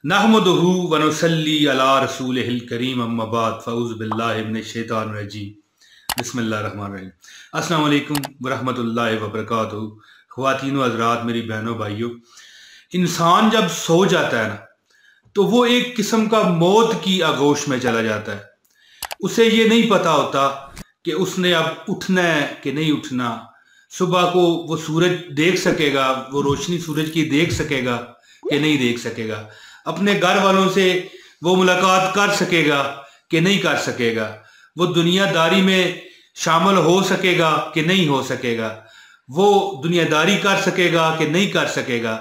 नहमदुहु व नुसल्ली अला रसूलिहिल करीम अम्मा बाद फ़ऊज़ु बिल्लाहि मिनश शैतानिर रजीम बिस्मिल्लाहिर रहमानिर रहीम। अस्सलामु अलैकुम व रहमतुल्लाहि व बरकातुहू। ख़वातीन व हज़रात, मेरी बहनों भाइयों, इंसान जब सो जाता है ना तो वो एक किस्म का मौत की आगोश में चला जाता है। उसे ये नहीं पता होता कि उसने अब उठना है कि नहीं उठना। सुबह को वो सूरज देख सकेगा, वो रोशनी सूरज की देख सकेगा कि नहीं देख सकेगा। अपने घर वालों से वो मुलाकात कर सकेगा कि नहीं कर सकेगा। वो दुनियादारी में शामिल हो सकेगा कि नहीं हो सकेगा। वो दुनियादारी कर सकेगा कि नहीं कर सकेगा।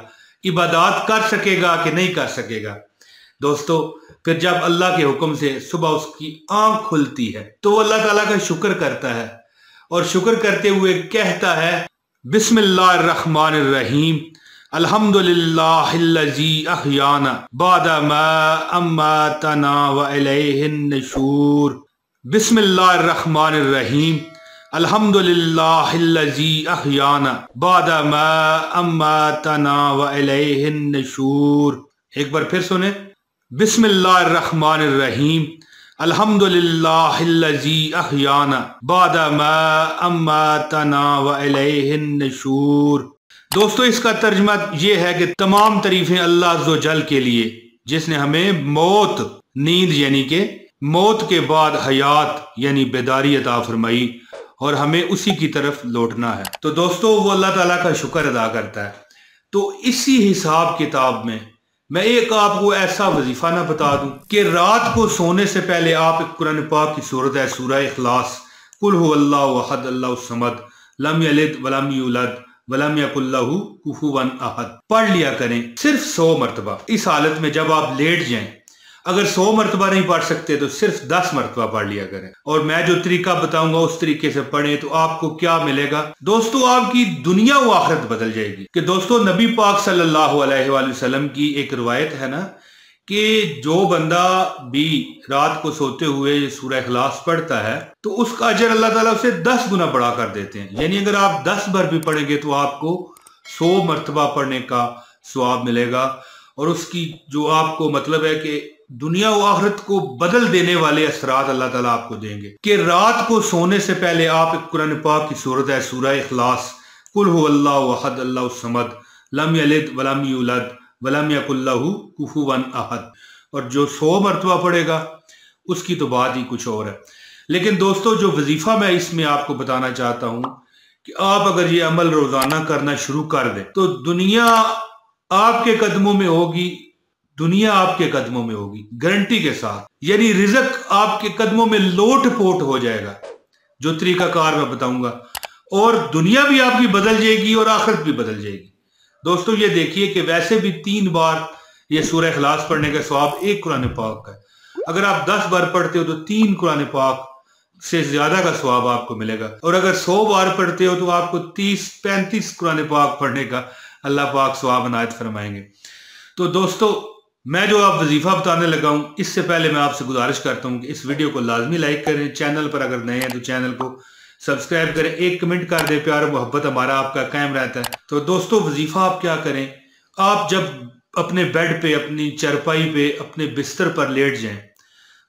इबादत कर सकेगा कि नहीं कर सकेगा। दोस्तों, फिर जब अल्लाह के हुक्म से सुबह उसकी आंख खुलती है तो वो अल्लाह ताला का शुक्र करता है और शुक्र करते हुए कहता है बिस्मिल्लाहिर रहमानिर रहीम अल्हम्दुलिल्लाहिल्लज़ी अहयाना बादा मा अमातना व इलैहिन नशूर। बिस्मिल्लाहिर रहमानिर रहीम अल्हम्दुलिल्लाहिल्लज़ी अहयाना बादा मा अमातना व इलैहिन नशूर। एक बार फिर सुने, बिस्मिल्लाहिर रहमानिर रहीम अल्हम्दुलिल्लाहिल्लज़ी अहयाना बादा मा अमातना व इलैहिन नशूर। दोस्तों, इसका तर्जुमा ये है कि तमाम तारीफें अल्लाह अज़्ज़ व जल के लिए जिसने हमें मौत, नींद यानी कि मौत के बाद हयात यानी बेदारी अता फरमाई और हमें उसी की तरफ लौटना है। तो दोस्तों, वो अल्लाह ताला का शुक्र अदा करता है। तो इसी हिसाब किताब में मैं एक आपको ऐसा वजीफा ना बता दूं कि रात को सोने से पहले आप कुरान पाक की सूरत है सूरह इखलास कुल हुवल्लाहु अहद अल्लाहु समद लम यलिद वलम यूलद वलम यकुल लहू कुफुवन अहद पढ़ लिया करें, सिर्फ 100 मरतबा। इस हालत में जब आप लेट जाएं, अगर 100 मरतबा नहीं पढ़ सकते तो सिर्फ 10 मरतबा पढ़ लिया करें। और मैं जो तरीका बताऊंगा उस तरीके से पढ़ें तो आपको क्या मिलेगा दोस्तों, आपकी दुनिया व आखिरत बदल जाएगी। कि दोस्तों, नबी पाक सल्लल्लाहु अलैहि वसल्लम की एक रिवायत है ना कि जो बंदा भी रात को सोते हुए सूरह इखलास पढ़ता है तो उसका अजर अल्लाह ताला उसे 10 गुना बढ़ा कर देते हैं। यानी अगर आप 10 बार भी पढ़ेंगे तो आपको 100 मरतबा पढ़ने का सवाब मिलेगा। और उसकी जो आपको मतलब है कि दुनिया व आखिरत को बदल देने वाले असरात अल्लाह ताला आपको देंगे। कि रात को सोने से पहले आप कुरान पाक की सूरत है सूरह इखलास कुल हुवल्लाहु अहद अल्लाहु समद लम यलिद वलम यूलद वलम यकुल लहू कुफुवन अहद, और जो 100 मरतबा पड़ेगा उसकी तो बात ही कुछ और है। लेकिन दोस्तों, जो वजीफा मैं इसमें आपको बताना चाहता हूं कि आप अगर ये अमल रोजाना करना शुरू कर दें तो दुनिया आपके कदमों में होगी, दुनिया आपके कदमों में होगी गारंटी के साथ। यानी रिज़्क आपके कदमों में लोट पोट हो जाएगा, जो तरीकाकार मैं बताऊंगा, और दुनिया भी आपकी बदल जाएगी और आखिरत भी बदल जाएगी। दोस्तों, ये देखिए कि वैसे भी 3 बार ये सूरह इखलास पढ़ने का सवाब एक कुरान पाक का है। अगर आप 10 बार पढ़ते हो तो 3 कुरान पाक से ज्यादा का सवाब आपको मिलेगा। और अगर 100 बार पढ़ते हो तो आपको 30-35 कुरान पाक पढ़ने का अल्लाह पाक सवाब अनायत फरमाएंगे। तो दोस्तों, मैं जो आप वजीफा बताने लगा हूं, इससे पहले मैं आपसे गुजारिश करता हूं कि इस वीडियो को लाजमी लाइक करें। चैनल पर अगर नए हैं तो चैनल को सब्सक्राइब करें, एक कमेंट कर दे, प्यार मोहब्बत हमारा आपका कायम रहता है। तो दोस्तों, वजीफा आप क्या करें, आप जब अपने बेड पे, अपनी चारपाई पे, अपने बिस्तर पर लेट जाएं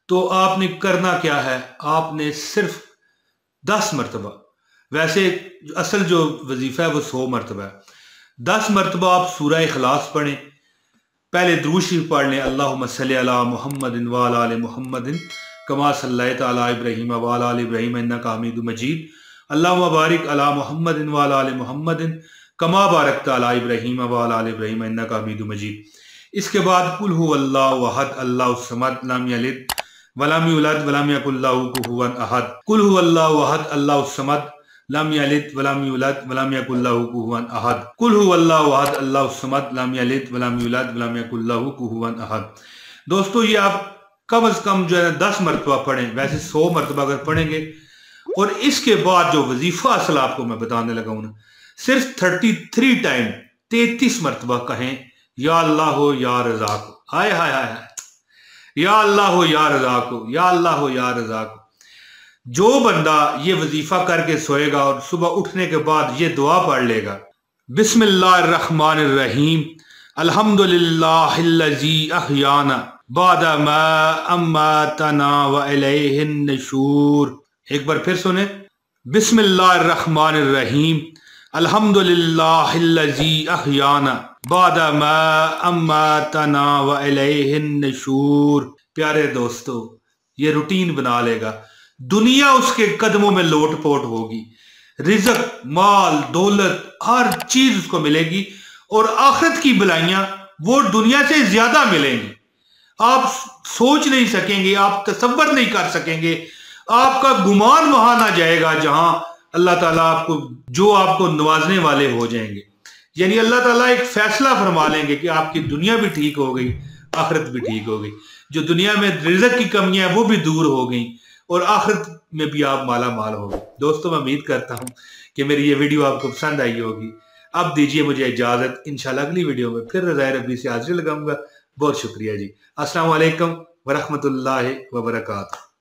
तो आपने करना क्या है, आपने सिर्फ 10 मरतबा, वैसे असल जो वजीफा है वो 100 मरतबा है, 10 मरतबा आप सूरह इखलास पढ़ें। पहले दुरूद शरीफ पढ़ लें, अल्लाहुम्मा सल्ली अला मुहम्मदिन व अला आलि मुहम्मदिन कमा सल्लैता अला इब्राहीम व अला आलि इब्राहीम इन्नका हमीदुम मजीद। अल्लाहुम्मा बारिक अला मुहम्मदिन व अला आलि मुहम्मदिन कमा बारकता अला इब्राहीम व अला आलि इब्राहीम इन्नका हमीदुम मजीद। इसके बाद कुल हुवल्लाहु अहद अल्लाहु समद लम यलिद वलम यूलद वलम यकुल लहू कुफुवन अहद। कुल हुवल्लाहु अहद अल्लाहु समद लम यलिद वलम यूलद वलम यकुल लहू कुफुवन अहद। कुल हुवल्लाहु अहद अल्लाहु समद लम यलिद वलम यूलद वलम यकुल लहू कुफुवन अहद। दोस्तों, ये आप कम से कम जो है 10 मरतबा पढ़ें, वैसे 100 मरतबा अगर पढ़ेंगे। और इसके बाद जो वजीफा असल आपको मैं बताने लगा हूं, सिर्फ 33 टाइम 33 मरतबा कहें, या अल्लाह हो या रज़ाक हो, हाय हाय हाय, या अल्लाह हो या रज़ाक हो, या अल्लाह हो या रज़ाक हो। जो बंदा ये वजीफा करके सोएगा और सुबह उठने के बाद ये दुआ पढ़ लेगा, बिस्मिल्लाहिर रहमानिर रहीम अल्हम्दुलिल्लाहिल्लज़ी अहयाना बादा मा अम्मातना व इलैहिन नशूर। एक बार फिर सुने, बिस्मिल्लाहिर्रहमानिर्रहीम, अल्हम्दुलिल्लाहिल्लज़ी अहयाना बादा मा अम्मातना व इलैहिन नशूर। प्यारे दोस्तों, ये रूटीन बना लेगा, दुनिया उसके कदमों में लोट पोट होगी, रिज़्क, माल, दौलत, हर चीज उसको मिलेगी और आखिरत की भलाइयां वो दुनिया से ज्यादा मिलेंगी। आप सोच नहीं सकेंगे, आप तसव्वुर नहीं कर सकेंगे, आपका गुमान वहां ना जाएगा जहां अल्लाह ताला आपको नवाजने वाले हो जाएंगे। यानी अल्लाह ताला एक फैसला फरमा लेंगे कि आपकी दुनिया भी ठीक हो गई, आखिरत भी ठीक हो गई, जो दुनिया में रिज़्क की कमियां हैं वो भी दूर हो गई और आखिरत में भी आप माला माल हो गए। दोस्तों, मैं उम्मीद करता हूं कि मेरी ये वीडियो आपको पसंद आई होगी। अब दीजिए मुझे इजाजत, इंशाल्लाह अगली वीडियो में फिर रज़ाए रब्बी से हाजिरी लगाऊंगा। बहुत शुक्रिया जी। अस्सलाम वालेकुम व रहमतुल्लाहि व बरकातुहू।